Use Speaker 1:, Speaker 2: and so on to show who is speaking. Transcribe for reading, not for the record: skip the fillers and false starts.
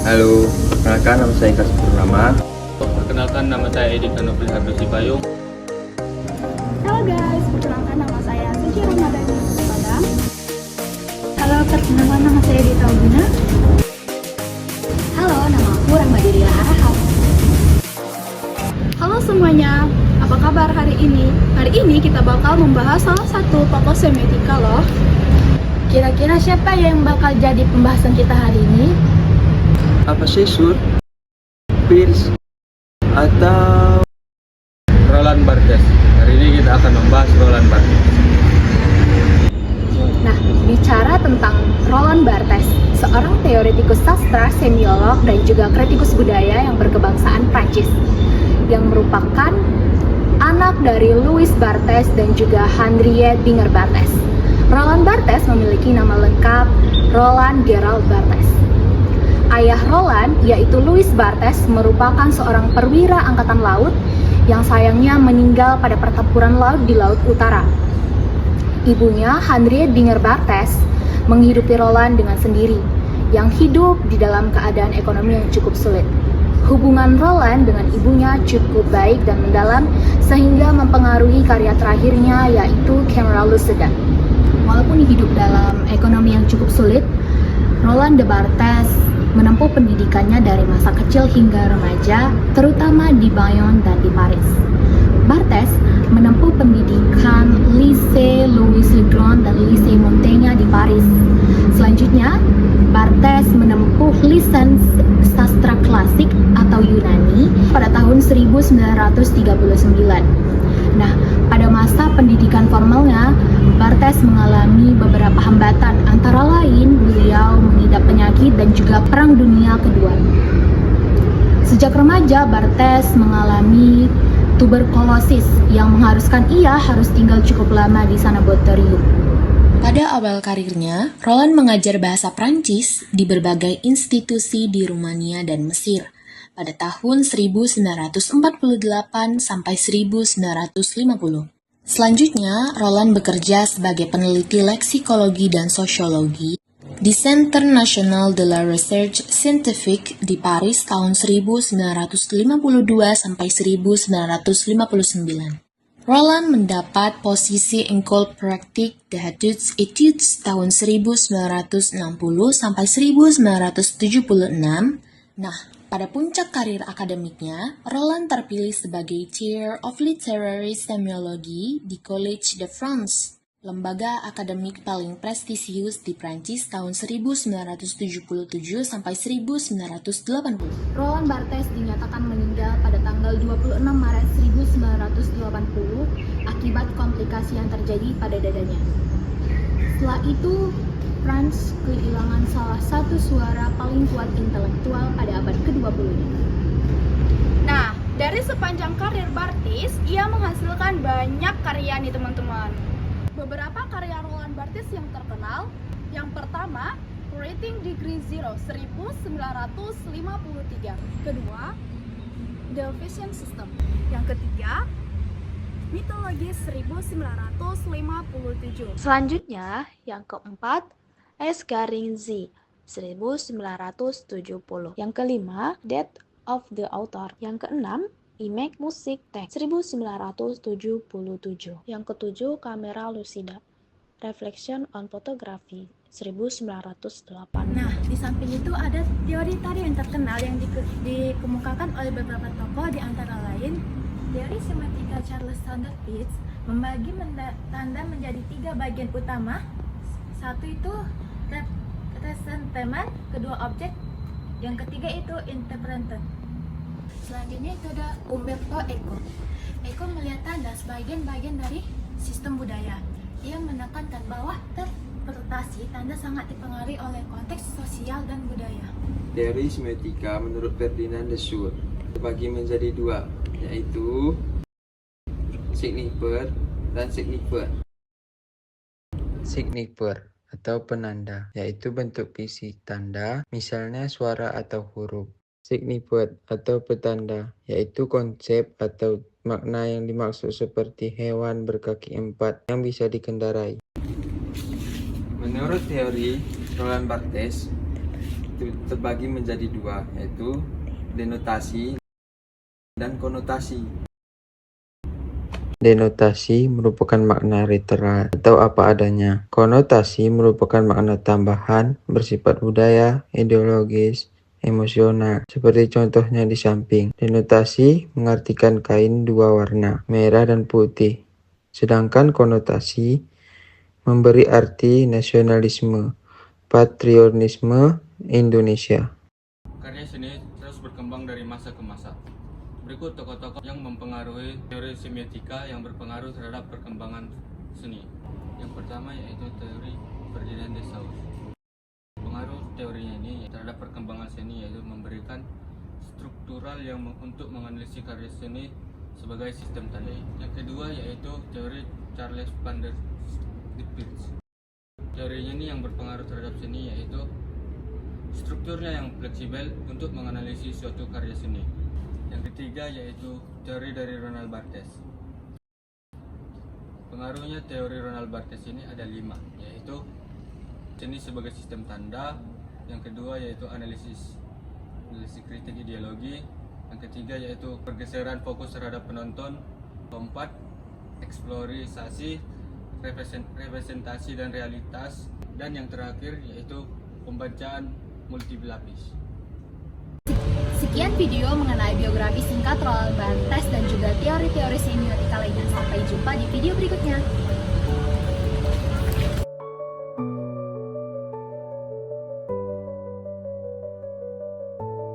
Speaker 1: Halo, perkenalkan nama saya Kasih Purnama.
Speaker 2: Perkenalkan nama saya Edi Kanopil Habisi Payung.
Speaker 3: Halo guys, perkenalkan nama saya Suci Ramadhani Padang. Halo, perkenalkan nama saya Dita Uguna. Halo, nama aku Rahmadiria Harahap. Halo semuanya, apa kabar hari ini? Hari ini kita bakal membahas salah satu tokoh semiotika loh. Kira-kira siapa yang bakal jadi pembahasan kita hari ini?
Speaker 1: Apa sih Sur? Pierce atau
Speaker 2: Roland Barthes. Hari ini kita akan membahas Roland Barthes.
Speaker 3: Nah, bicara tentang Roland Barthes, seorang teoretikus sastra, semiolog, dan juga kritikus budaya yang berkebangsaan Prancis, yang merupakan anak dari Louis Barthes dan juga Henriette Binger Barthes. Roland Barthes memiliki nama lengkap Roland Gerald Barthes. Ayah Roland, yaitu Louis Barthes, merupakan seorang perwira angkatan laut yang sayangnya meninggal pada pertempuran laut di Laut Utara. Ibunya, Henriette Binger Barthes, menghidupi Roland dengan sendiri, yang hidup di dalam keadaan ekonomi yang cukup sulit. Hubungan Roland dengan ibunya cukup baik dan mendalam, sehingga mempengaruhi karya terakhirnya, yaitu Camaralus Sedan. Walaupun hidup dalam ekonomi yang cukup sulit, Roland de Barthes menempuh pendidikannya dari masa kecil hingga remaja, terutama di Bayonne dan di Paris. Barthes menempuh pendidikan Lycée Louis le Grand dan Lycée Montaigne di Paris. Selanjutnya, Barthes menempuh lisens sastra klasik atau Yunani pada tahun 1939. Nah, pada masa pendidikan formalnya, Barthes mengalami beberapa hambatan, antara lain beliau mengidap penyakit dan juga Perang Dunia Kedua. Sejak remaja, Barthes mengalami tuberkulosis yang mengharuskan ia harus tinggal cukup lama di sanatorium.
Speaker 4: Pada awal karirnya, Roland mengajar bahasa Prancis di berbagai institusi di Rumania dan Mesir pada tahun 1948 sampai 1950. Selanjutnya, Roland bekerja sebagai peneliti leksikologi dan sosiologi di Centre National de la Recherche Scientifique di Paris tahun 1952 sampai 1959. Roland mendapat posisi École Pratique des Hautes Études tahun 1960 sampai 1976. Nah, pada puncak karir akademiknya, Roland terpilih sebagai Chair of Literary Semiology di Collège de France, lembaga akademik paling prestisius di Prancis tahun 1977 sampai 1980.
Speaker 3: Roland Barthes dinyatakan meninggal pada tanggal 26 Maret 1980 akibat komplikasi yang terjadi pada dadanya. Setelah itu, France kehilangan salah satu suara paling kuat intelektual pada abad ke-20-nya. Nah, dari sepanjang karir Barthes, ia menghasilkan banyak karya nih teman-teman. Beberapa karya Roland Barthes yang terkenal, yang pertama, Rating Degree Zero 1953. Kedua, The Vision System. Yang ketiga, Mitologi 1957. Selanjutnya, yang keempat, S. Garing-Z 1970. Yang kelima, Death of the Author. Yang keenam, Image Music Text 1977. Yang ketujuh, Kamera Lucida Reflection on Photography 1908. Nah, di samping itu ada teori tadi yang terkenal yang dikemukakan oleh beberapa tokoh, di antara lain teori semiotika Charles Sanders Peirce membagi tanda menjadi 3 bagian utama. Satu itu ressentiment, kedua objek, yang ketiga itu interpreter. Selanjutnya itu ada Umberto Eco. Eco melihat tanda sebagian bagian dari sistem budaya. Ia menekankan bahwa interpretasi tanda sangat dipengaruhi oleh konteks sosial dan budaya.
Speaker 1: teori semiotika menurut Ferdinand de Saussure terbagi menjadi dua, yaitu signifier dan signifier. Signifier atau penanda, yaitu bentuk fisik tanda, misalnya suara atau huruf. Signifier atau petanda, yaitu konsep atau makna yang dimaksud seperti hewan berkaki 4 yang bisa dikendarai. Menurut teori Roland Barthes, itu terbagi menjadi dua, yaitu denotasi dan konotasi. Denotasi merupakan makna literal atau apa adanya. Konotasi merupakan makna tambahan bersifat budaya, ideologis, emosional. Seperti contohnya di samping. Denotasi mengartikan kain dua warna, merah dan putih. Sedangkan konotasi memberi arti nasionalisme, patriotisme Indonesia.
Speaker 2: Karya seni terus berkembang dari masa ke masa. Berikut tokoh-tokoh yang mempengaruhi teori semiotika yang berpengaruh terhadap perkembangan seni. Yang pertama yaitu teori Ferdinand de Saussure. Pengaruh teorinya ini terhadap perkembangan seni yaitu memberikan struktural yang untuk menganalisis karya seni sebagai sistem tanda. Yang kedua yaitu teori Charles van der Spits. Teorinya ini yang berpengaruh terhadap seni yaitu strukturnya yang fleksibel untuk menganalisis suatu karya seni. Yang ketiga yaitu teori dari Roland Barthes. Pengaruhnya teori Roland Barthes ini ada 5, yaitu seni sebagai sistem tanda. Yang kedua yaitu analisis kritik ideologi. Yang ketiga yaitu pergeseran fokus terhadap penonton. Keempat, eksplorisasi, representasi dan realitas. Dan yang terakhir yaitu pembacaan multilapis.
Speaker 3: Sekian video mengenai biografi singkat Roland Barthes dan juga teori-teori semiotika lainnya. Sampai jumpa di video berikutnya.